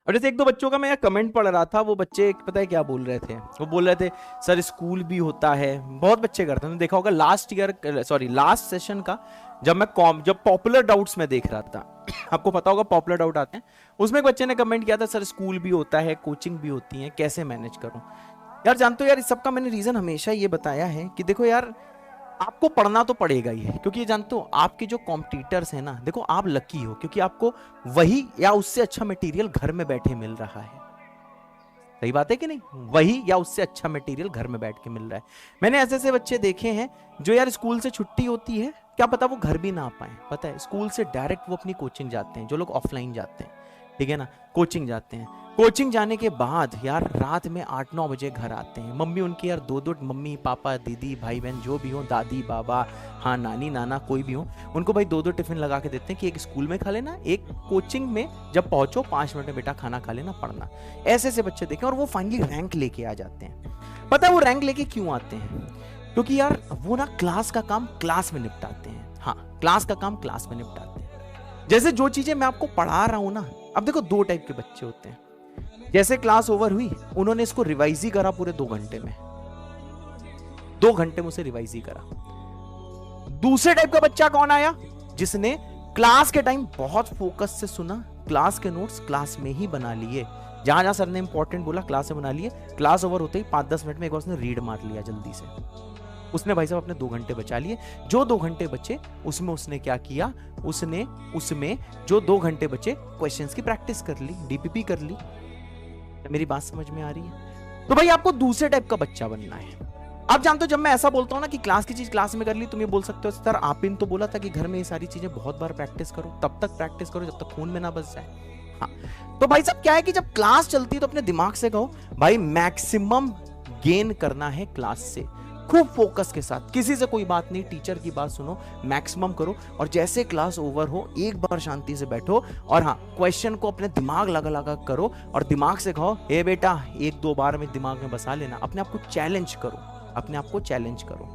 और जैसे एक दो बच्चों का मैं कमेंट पढ़ रहा था, वो बच्चे पता है क्या बोल रहे थे, वो बोल रहे थे सर स्कूल भी होता है, बहुत बच्चे करते हैं, देखा होगा लास्ट सेशन का, जब पॉपुलर डाउट्स में देख रहा था आपको पता होगा पॉपुलर डाउट आते हैं, उसमें एक बच्चे ने कमेंट किया था सर स्कूल भी होता है, कोचिंग भी होती है, कैसे मैनेज करूं। यार जानते हो यार, इस सब का मैंने रीजन हमेशा ये बताया है कि देखो यार, आपको पढ़ना तो पड़ेगा ही है, क्योंकि ये जानते हो आपके जो कॉम्पिटिटर्स हैं ना, देखो आप लकी हो क्योंकि आपको वही या उससे अच्छा मटेरियल घर में बैठे मिल रहा है। सही बात है कि नहीं? वही या उससे अच्छा मटेरियल घर में बैठ के मिल रहा है। मैंने ऐसे ऐसे बच्चे देखे हैं जो यार स्कूल से छुट्टी होती है, क्या पता वो घर भी ना आ पाए, पता है स्कूल से डायरेक्ट वो अपनी कोचिंग जाते हैं, जो लोग ऑफलाइन जाते हैं, ठीक है ना, कोचिंग जाते हैं, कोचिंग जाने के बाद यार रात में 8-9 बजे घर आते हैं। मम्मी उनकी यार दो दो, मम्मी पापा दीदी भाई बहन जो भी हो, दादी बाबा, हाँ नानी नाना कोई भी हो, उनको भाई दो दो टिफिन लगा के देते हैं कि एक स्कूल में खा लेना, एक कोचिंग में जब पहुंचो 5 मिनट में बेटा खाना खा लेना, पढ़ना। ऐसे ऐसे बच्चे देखे और वो फाइनली रैंक लेके आ जाते हैं। पता है वो रैंक लेके क्यों आते हैं? क्योंकि यार वो ना क्लास का काम क्लास में निपटाते हैं। हाँ, क्लास का काम क्लास में निपटाते हैं। जैसे जो चीजें मैं आपको पढ़ा रहा हूं ना, अब देखो दो टाइप के बच्चे होते हैं। जैसे क्लास ओवर हुई, उन्होंने इसको रिवाइज ही करा पूरे 2 घंटे में, 2 घंटे में उसे रिवाइज ही करा। दूसरे टाइप का बच्चा कौन आया? जिसने क्लास के टाइम बहुत फोकस से सुना, क्लास के नोट्स क्लास में ही बना लिए, जहां जहां सर ने इंपॉर्टेंट बोला क्लास में बना लिए, क्लास ओवर होते ही 5-10 मिनट में एक बार उसने रीड मार लिया जल्दी से। उसने भाई साहब अपने 2 घंटे बचा लिए। जो 2 घंटे बचे उसमें उसने क्या किया, उसमें जो 2 घंटे बचे क्वेश्चंस की प्रैक्टिस कर ली, डीपीपी कर ली। मेरी बात समझ में आ रही है? तो भाई आपको दूसरे टाइप का बच्चा बनना है। आप जानते हो जब मैं ऐसा बोलता हूं ना कि क्लास की चीज क्लास में कर ली, तुम ये बोल सकते हो सर आपने तो बोला था कि घर में ये सारी चीजें बहुत बार प्रैक्टिस करो, तब तक प्रैक्टिस करो जब तक खून में ना बस जाए। हाँ, तो भाई साहब क्या है कि जब क्लास चलती है तो अपने दिमाग से कहो भाई मैक्सिमम गेन करना है क्लास से, खूब फोकस के साथ, किसी से कोई बात नहीं, टीचर की बात सुनो, मैक्सिमम करो, और जैसे क्लास ओवर हो एक बार शांति से बैठो और हाँ क्वेश्चन को अपने दिमाग लगा लगा करो और दिमाग से कहो हे बेटा 1-2 बार में दिमाग में बसा लेना। अपने आप को चैलेंज करो, अपने आप को चैलेंज करो।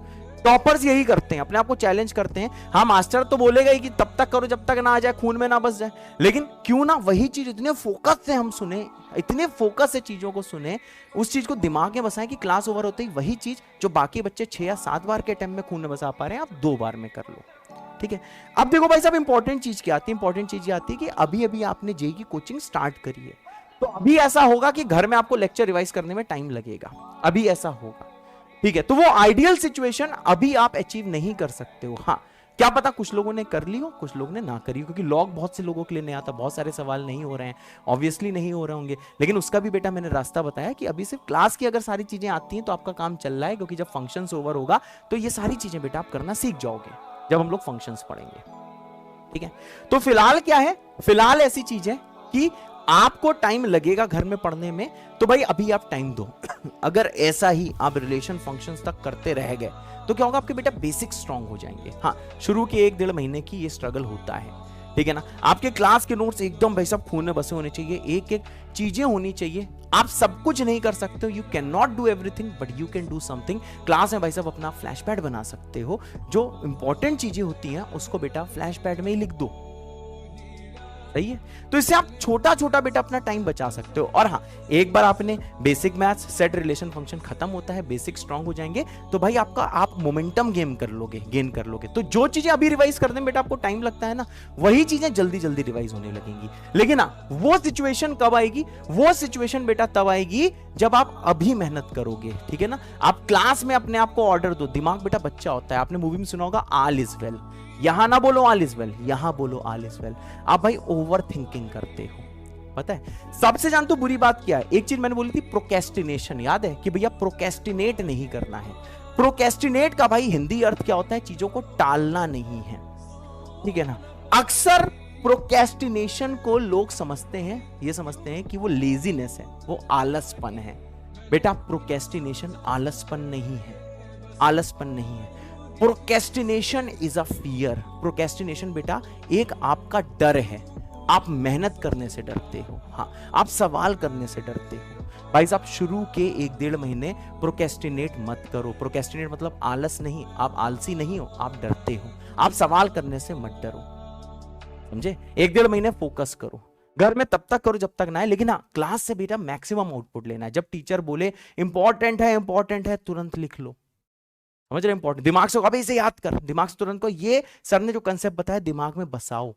टॉपर्स यही करते हैं, अपने आप को चैलेंज करते हैं। हाँ मास्टर तो बोलेगा ही कि तब तक करो जब तक ना आ जाए, खून में ना बस जाए, लेकिन क्यों ना वही चीज इतने फोकस से हम सुने, इतने फोकस से चीजों को सुने, उस चीज को दिमाग में बसाएं कि क्लास ओवर होते ही वही चीज जो बाकी बच्चे 6 या 7 बार के टाइम में खून में बसा पा रहे हैं, आप 2 बार में कर लो। ठीक है, अब देखो भाई साहब इंपॉर्टेंट चीज क्या आती है? इंपॉर्टेंट चीज ये आती है कि अभी अभी आपने जेईई की कोचिंग स्टार्ट करी है, तो अभी ऐसा होगा कि घर में आपको लेक्चर रिवाइज करने में टाइम लगेगा, अभी ऐसा होगा। ठीक है, तो वो आइडियल सिचुएशन अभी आप अचीव नहीं कर सकते हो। हाँ, क्या पता कुछ लोगों ने कर ली हो, कुछ लोगों ने ना करी हो, क्योंकि लॉग बहुत से लोगों के लिए नहीं आता, बहुत सारे सवाल नहीं हो रहे हैं, ऑब्वियसली नहीं हो रहे होंगे, लेकिन उसका भी बेटा मैंने रास्ता बताया कि अभी सिर्फ क्लास की अगर सारी चीजें आती हैं तो आपका काम चल रहा है, क्योंकि जब फंक्शन ओवर होगा तो ये सारी चीजें बेटा आप करना सीख जाओगे जब हम लोग फंक्शंस पढ़ेंगे। ठीक है, तो फिलहाल क्या है, फिलहाल ऐसी चीज है कि आपको टाइम लगेगा घर में पढ़ने में, तो भाई अभी आप टाइम दो। अगर ऐसा ही आप रिलेशन फंक्शंस तक करते रह गए तो क्या होगा, आपके बेटा बेसिक स्ट्रांग हो जाएंगे। हाँ, शुरू के 1-1.5 महीने की ये स्ट्रगल होता है, ठीक है ना। आपके क्लास के नोट्स एकदम भाई साहब खून में बसे होने चाहिए, एक एक चीजें होनी चाहिए। आप सब कुछ नहीं कर सकते हो, you can not do everything but you can do something. Class में भाई साहब अपना फ्लैश पैड बना सकते हो, जो इंपॉर्टेंट चीजें होती हैं उसको बेटा फ्लैश पैड में ही लिख दो, सही है। तो इससे आप छोटा छोटा बेटा अपना टाइम बचा सकते हो। और हाँ, एक बार आपने basic maths set relation function खत्म होता है, बेसिक स्ट्रांग हो जाएंगे, तो भाई आपका आप मोमेंटम गेन कर लोगे। तो जो चीजें अभी रिवाइज करने में बेटा आपको टाइम लगता है ना, वही चीजें जल्दी जल्दी रिवाइज होने लगेंगी। लेकिन हाँ, वो सिचुएशन कब आएगी? वो सिचुएशन बेटा तब आएगी जब आप अभी मेहनत करोगे, ठीक है ना। आप क्लास में अपने आप को ऑर्डर दो, दिमाग बेटा बच्चा होता है, आपने मूवी में सुना होगा ऑल इज वेल, यहां ना बोलो ऑल इज वेल, यहां बोलो ऑल इज वेल। आप भाई ओवर थिंकिंग करते हो, पता है। सबसे जानते हो बुरी बात क्या है? एक चीज मैंने बोली थी प्रोकेस्टिनेशन, याद है कि भैया प्रोकेस्टिनेट नहीं करना है। प्रोकेस्टिनेट का भाई हिंदी अर्थ क्या होता है? चीजों को टालना नहीं है, ठीक है ना। अक्सर प्रोकेस्टिनेशन को लोग समझते हैं, ये समझते हैं कि वो लेजीनेस है, वो आलसपन है। बेटा प्रोकेस्टिनेशन आलसपन नहीं है, आलसपन नहीं है। Procrastination is a fear. Procrastination बेटा एक आपका डर है, आप मेहनत करने से डरते हो, हाँ आप सवाल करने से डरते हो। भाई साहब शुरू के 1-1.5 महीने प्रोकेस्टिनेट मत करो। प्रोकेस्टिनेट मतलब आलस नहीं, आप आलसी नहीं हो, आप डरते हो, आप सवाल करने से मत डरो, समझे। 1-1.5 महीने फोकस करो, घर में तब तक करो जब तक ना है, लेकिन हाँ क्लास से बेटा मैक्सिमम आउटपुट लेना है। जब टीचर बोले इंपॉर्टेंट है तुरंत लिख लो, समझ रहे? इंपॉर्टेंट दिमाग से अभी इसे याद कर, दिमाग से तुरंत को ये सर ने जो कंसेप्ट बताया दिमाग में बसाओ,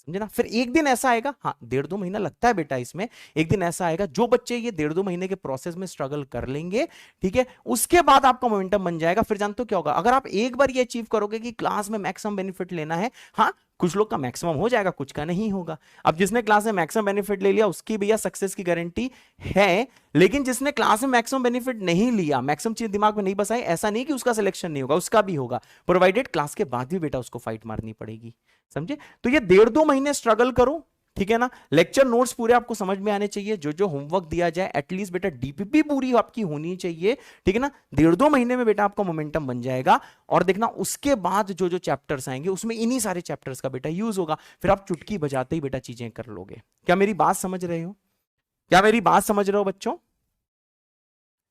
समझे ना? फिर एक दिन ऐसा आएगा, हाँ 1.5-2 महीना लगता है बेटा इसमें, एक दिन ऐसा आएगा जो बच्चे ये 1.5-2 महीने के प्रोसेस में स्ट्रगल कर लेंगे, ठीक है, उसके बाद आपका मोमेंटम बन जाएगा। फिर जानते हो क्या होगा, अगर आप एक बार ये अचीव करोगे कि क्लास में मैक्सिमम बेनिफिट लेना है, हाँ कुछ लोग का मैक्सिमम हो जाएगा, कुछ का नहीं होगा। अब जिसने क्लास में मैक्सिमम बेनिफिट ले लिया उसकी भैया सक्सेस की गारंटी है, लेकिन जिसने क्लास में मैक्सिमम बेनिफिट नहीं लिया, मैक्सिमम चीज दिमाग में नहीं बसाई, ऐसा नहीं कि उसका सिलेक्शन नहीं होगा, उसका भी होगा, प्रोवाइडेड क्लास के बाद भी बेटा उसको फाइट मारनी पड़ेगी, समझे? तो ये 1.5-2 महीने स्ट्रगल करो, ठीक है ना? लेक्चर नोट्स पूरे आपको समझ में आने चाहिए, जो जो होमवर्क दिया जाए एटलीस्ट बेटा डीपीपी पूरी आपकी होनी चाहिए, ठीक है ना? 1.5-2 महीने में बेटा आपका मोमेंटम बन जाएगा। और देखना उसके बाद जो जो चैप्टर्स आएंगे उसमें इन्हीं सारे चैप्टर्स का बेटा यूज होगा, फिर आप चुटकी बजाते ही बेटा चीजें कर लोगे। क्या मेरी बात समझ रहे हो? क्या मेरी बात समझ रहे हो बच्चों?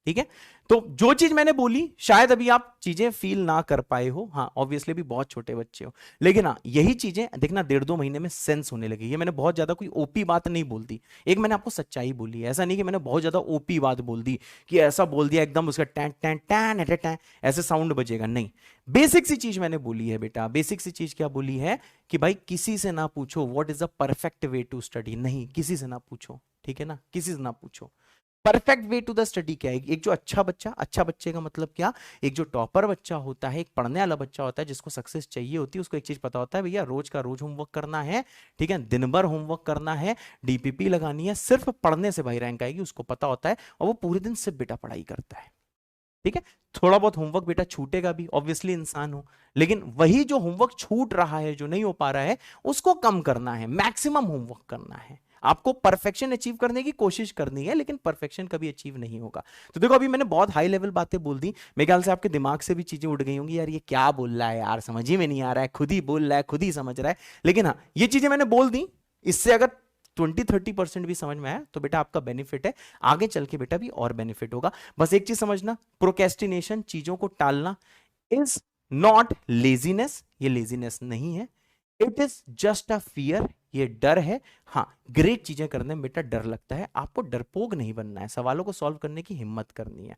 ठीक है, तो जो चीज मैंने बोली शायद अभी आप चीजें फील ना कर पाए हो, हाँ ऑब्वियसली भी बहुत छोटे बच्चे हो, लेकिन हाँ यही चीजें देखना 1.5-2 महीने में सेंस होने लगी। ये मैंने बहुत ज्यादा कोई ओपी बात नहीं बोल दी, एक मैंने आपको सच्चाई बोली है, ऐसा नहीं कि मैंने बहुत ज्यादा ओपी बात बोल दी कि ऐसा बोल दिया एकदम उसका टैन टैन टैन टैन ऐसे साउंड बजेगा, नहीं। बेसिक सी चीज मैंने बोली है बेटा, बेसिक सी चीज क्या बोली है कि भाई किसी से ना पूछो what is the perfect way to study, नहीं किसी से ना पूछो, ठीक है ना, किसी से ना पूछो। Perfect way to the study क्या है? एक जो अच्छा बच्चा, अच्छा बच्चे का मतलब क्या, एक जो टॉपर बच्चा होता है, एक पढ़ने वाला बच्चा होता है जिसको सक्सेस चाहिए होती है, उसको एक चीज पता होता है भैया रोज का रोज होमवर्क करना है, ठीक है, दिन भर होमवर्क करना है, डीपीपी लगानी है, सिर्फ पढ़ने से भाई रैंक आएगी, उसको पता होता है, और वो पूरे दिन सिर्फ बेटा पढ़ाई करता है, ठीक है। थोड़ा बहुत होमवर्क बेटा छूटेगा भी, ऑब्वियसली इंसान हो, लेकिन वही जो होमवर्क छूट रहा है, जो नहीं हो पा रहा है, उसको कम करना है, मैक्सिमम होमवर्क करना है। आपको परफेक्शन अचीव करने की कोशिश करनी है, लेकिन परफेक्शन कभी अचीव नहीं होगा। तो देखो अभी मैंने बहुत हाई लेवल बातें बोल दी, मेरे ख्याल से आपके दिमाग से भी चीजें उड़ गई होंगी, यार ये क्या बोल रहा है यार, समझ ही में नहीं आ रहा है, खुद ही बोल रहा है, खुद ही समझ रहा है। लेकिन हाँ ये चीजें मैंने बोल दी, इससे अगर 20-30% भी समझ में आया तो बेटा आपका बेनिफिट है, आगे चल के बेटा भी और बेनिफिट होगा। बस एक चीज समझना, प्रोकेस्टिनेशन, चीजों को टालना, इज नॉट लेजीनेस, ये लेजीनेस नहीं है, it is just a fear, ये डर है। हाँ ग्रेट चीजें करने में बेटा डर लगता है, आपको डरपोक नहीं बनना है, सवालों को सॉल्व करने की हिम्मत करनी है।